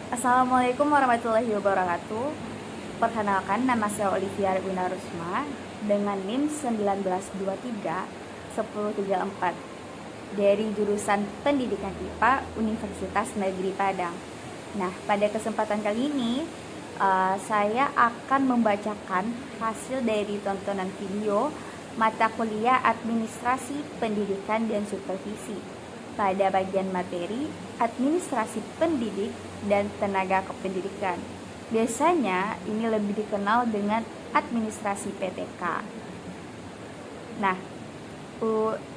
Assalamualaikum warahmatullahi wabarakatuh. Perkenalkan, nama saya Olivia Winarusma dengan NIM 1923-1034 dari jurusan Pendidikan IPA Universitas Negeri Padang. Nah, pada kesempatan kali ini saya akan membacakan hasil dari tontonan video mata kuliah Administrasi Pendidikan dan Supervisi pada bagian materi Administrasi Pendidik dan Tenaga Kependidikan. Biasanya ini lebih dikenal dengan administrasi PTK. Nah,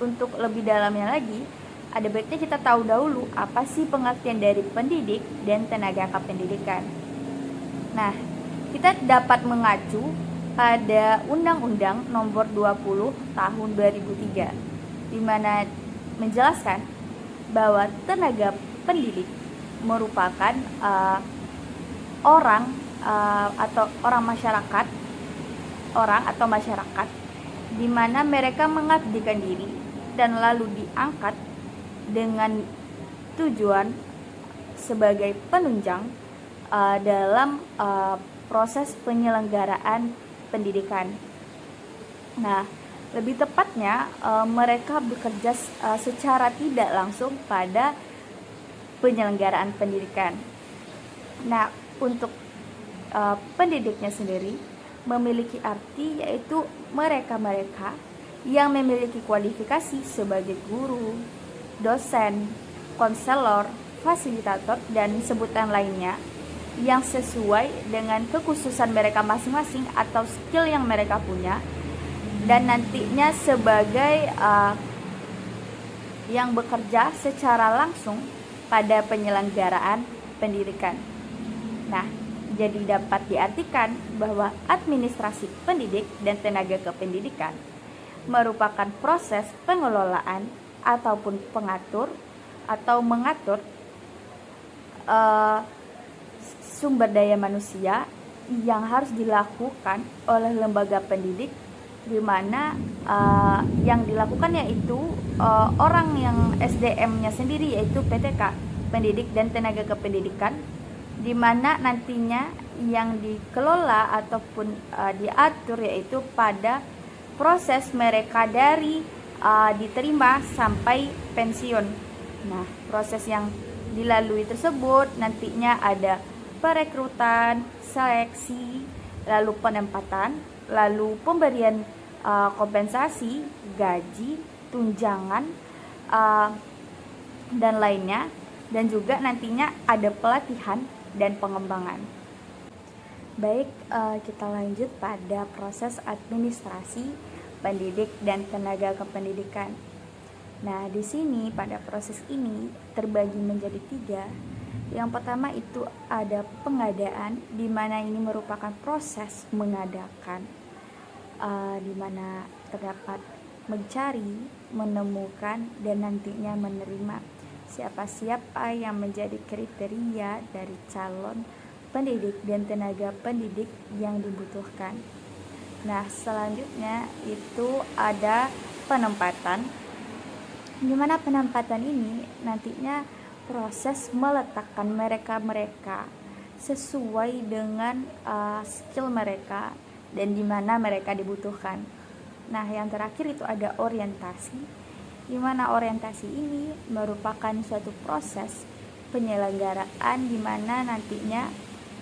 untuk lebih dalamnya lagi, ada baiknya kita tahu dahulu apa sih pengertian dari pendidik dan tenaga kependidikan. Nah, kita dapat mengacu pada Undang-Undang Nomor 20 Tahun 2003, di mana menjelaskan bahwa tenaga pendidik merupakan orang atau masyarakat di mana mereka mengabdikan diri dan lalu diangkat dengan tujuan sebagai penunjang dalam proses penyelenggaraan pendidikan. Nah, lebih tepatnya mereka bekerja secara tidak langsung pada penyelenggaraan pendidikan. Nah, untuk pendidiknya sendiri memiliki arti yaitu mereka-mereka yang memiliki kualifikasi sebagai guru, dosen, konselor, fasilitator, dan sebutan lainnya yang sesuai dengan kekhususan mereka masing-masing atau skill yang mereka punya, dan nantinya sebagai yang bekerja secara langsung pada penyelenggaraan pendidikan. Nah, jadi dapat diartikan bahwa administrasi pendidik dan tenaga kependidikan merupakan proses pengelolaan ataupun mengatur sumber daya manusia yang harus dilakukan oleh lembaga pendidik, di mana yang dilakukan yaitu orang yang SDM-nya sendiri yaitu PTK, pendidik dan tenaga kependidikan, di mana nantinya yang dikelola ataupun diatur yaitu pada proses mereka dari diterima sampai pensiun. Nah, proses yang dilalui tersebut nantinya ada perekrutan, seleksi, lalu penempatan, lalu pemberian kompensasi, gaji, tunjangan, dan lainnya, dan juga nantinya ada pelatihan dan pengembangan. Baik, kita lanjut pada proses administrasi pendidik dan tenaga kependidikan. Nah, di sini pada proses ini terbagi menjadi 3. Yang pertama itu ada pengadaan, di mana ini merupakan proses mengadakan, di mana terdapat mencari, menemukan, dan nantinya menerima siapa yang menjadi kriteria dari calon pendidik dan tenaga pendidik yang dibutuhkan. Nah, selanjutnya itu ada penempatan, di mana penempatan ini nantinya proses meletakkan mereka sesuai dengan skill mereka dan di mana mereka dibutuhkan. Nah, yang terakhir itu ada orientasi, di mana orientasi ini merupakan suatu proses penyelenggaraan di mana nantinya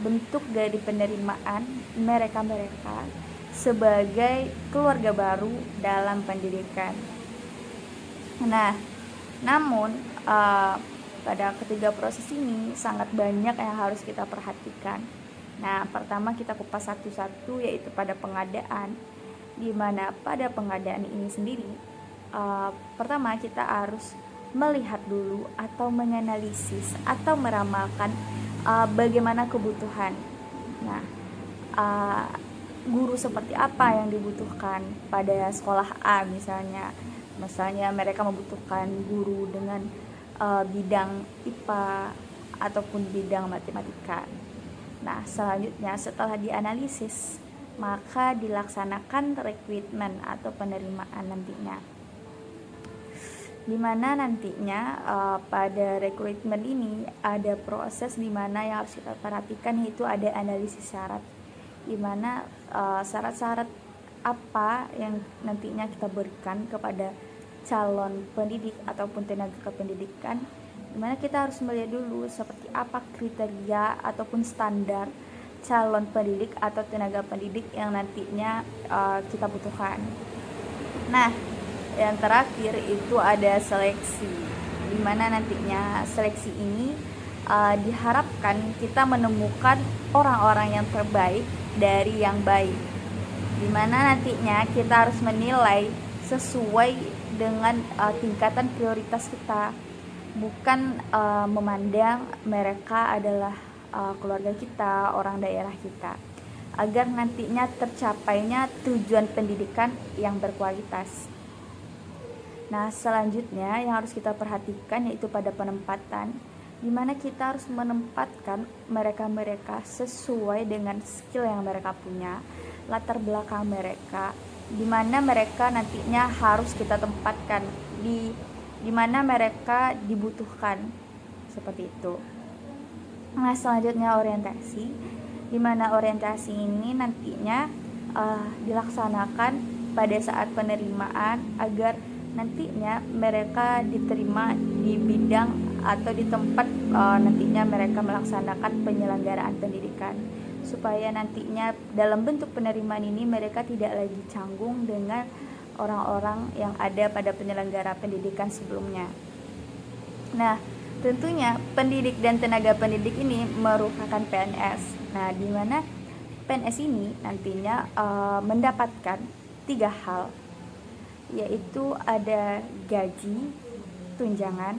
bentuk dari penerimaan mereka sebagai keluarga baru dalam pendidikan. Nah, namun pada ketiga proses ini sangat banyak yang harus kita perhatikan. Nah, pertama kita kupas satu-satu yaitu pada pengadaan, di mana pada pengadaan ini sendiri pertama kita harus melihat dulu atau menganalisis atau meramalkan bagaimana kebutuhan. Nah, guru seperti apa yang dibutuhkan pada sekolah A misalnya mereka membutuhkan guru dengan bidang IPA ataupun bidang matematika. Nah, selanjutnya setelah dianalisis, maka dilaksanakan rekrutmen atau penerimaan nantinya. Dimana nantinya pada rekrutmen ini ada proses dimana yang harus kita perhatikan, yaitu ada analisis syarat, dimana syarat-syarat apa yang nantinya kita berikan kepada calon pendidik ataupun tenaga kependidikan, dimana kita harus melihat dulu seperti apa kriteria ataupun standar calon pendidik atau tenaga pendidik yang nantinya kita butuhkan. Nah, yang terakhir itu ada seleksi, dimana nantinya seleksi ini diharapkan kita menemukan orang-orang yang terbaik dari yang baik, dimana nantinya kita harus menilai sesuai dengan tingkatan prioritas kita, bukan memandang mereka adalah keluarga kita, orang daerah kita, agar nantinya tercapainya tujuan pendidikan yang berkualitas. Nah, selanjutnya yang harus kita perhatikan yaitu pada penempatan, di mana kita harus menempatkan mereka-mereka sesuai dengan skill yang mereka punya, latar belakang mereka, di mana mereka nantinya harus kita tempatkan, di mana mereka dibutuhkan, seperti itu. Nah, selanjutnya orientasi, di mana orientasi ini nantinya dilaksanakan pada saat penerimaan agar nantinya mereka diterima di bidang atau di tempat nantinya mereka melaksanakan penyelenggaraan pendidikan, supaya nantinya dalam bentuk penerimaan ini mereka tidak lagi canggung dengan orang-orang yang ada pada penyelenggara pendidikan sebelumnya. Nah, tentunya pendidik dan tenaga pendidik ini merupakan PNS. Nah, di mana PNS ini nantinya mendapatkan 3 hal, yaitu ada gaji, tunjangan,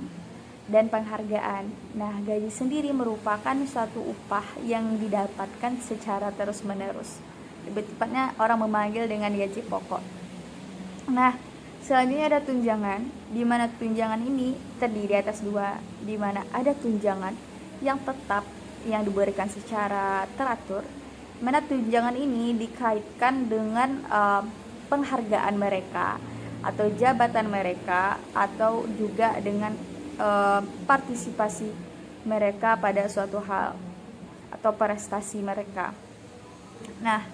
dan penghargaan. Nah, gaji sendiri merupakan suatu upah yang didapatkan secara terus-menerus. Lebih tepatnya orang memanggil dengan gaji pokok. Nah, selanjutnya ada tunjangan, di mana tunjangan ini terdiri atas 2, di mana ada tunjangan yang tetap yang diberikan secara teratur, mana tunjangan ini dikaitkan dengan penghargaan mereka atau jabatan mereka, atau juga dengan partisipasi mereka pada suatu hal atau prestasi mereka. Nah,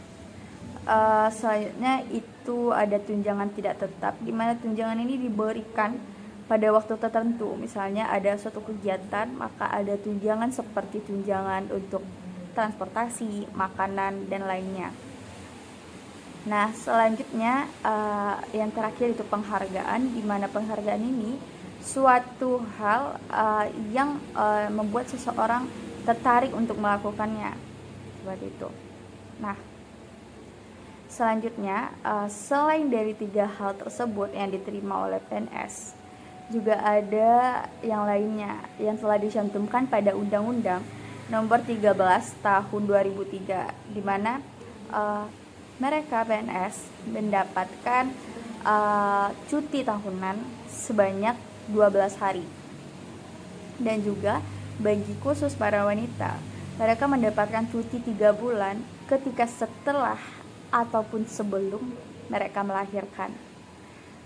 selanjutnya itu ada tunjangan tidak tetap, di mana tunjangan ini diberikan pada waktu tertentu. Misalnya ada suatu kegiatan, maka ada tunjangan seperti tunjangan untuk transportasi, makanan, dan lainnya. Nah, selanjutnya yang terakhir itu penghargaan, di mana penghargaan ini suatu hal yang membuat seseorang tertarik untuk melakukannya, seperti itu. Nah, selanjutnya selain dari 3 hal tersebut yang diterima oleh PNS, juga ada yang lainnya yang telah dicantumkan pada Undang-Undang Nomor 13 Tahun 2003, di mana mereka PNS mendapatkan cuti tahunan sebanyak 12 hari. Dan juga bagi khusus para wanita, mereka mendapatkan cuti 3 bulan ketika setelah ataupun sebelum mereka melahirkan.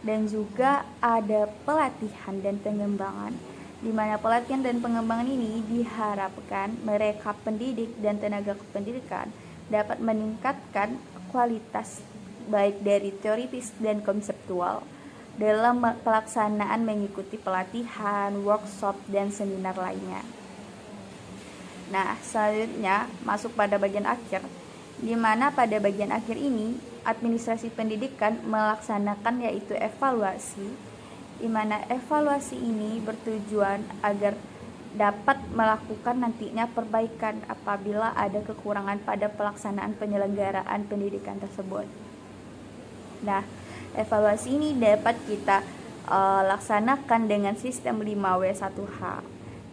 Dan juga ada pelatihan dan pengembangan, di mana pelatihan dan pengembangan ini diharapkan mereka pendidik dan tenaga kependidikan dapat meningkatkan kualitas baik dari teoritis dan konseptual dalam pelaksanaan mengikuti pelatihan, workshop, dan seminar lainnya. Nah, selanjutnya masuk pada bagian akhir, di mana pada bagian akhir ini administrasi pendidikan melaksanakan yaitu evaluasi, di mana evaluasi ini bertujuan agar dapat melakukan nantinya perbaikan apabila ada kekurangan pada pelaksanaan penyelenggaraan pendidikan tersebut. Nah, evaluasi ini dapat kita laksanakan dengan sistem 5W1H,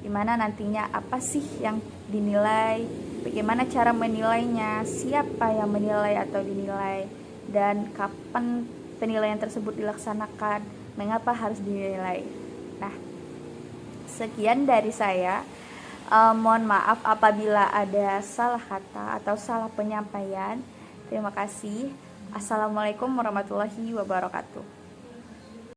di mana nantinya apa sih yang dinilai, bagaimana cara menilainya, siapa yang menilai atau dinilai, dan kapan penilaian tersebut dilaksanakan, mengapa harus dinilai. Nah, sekian dari saya. Mohon maaf apabila ada salah kata atau salah penyampaian. Terima kasih. Assalamualaikum warahmatullahi wabarakatuh.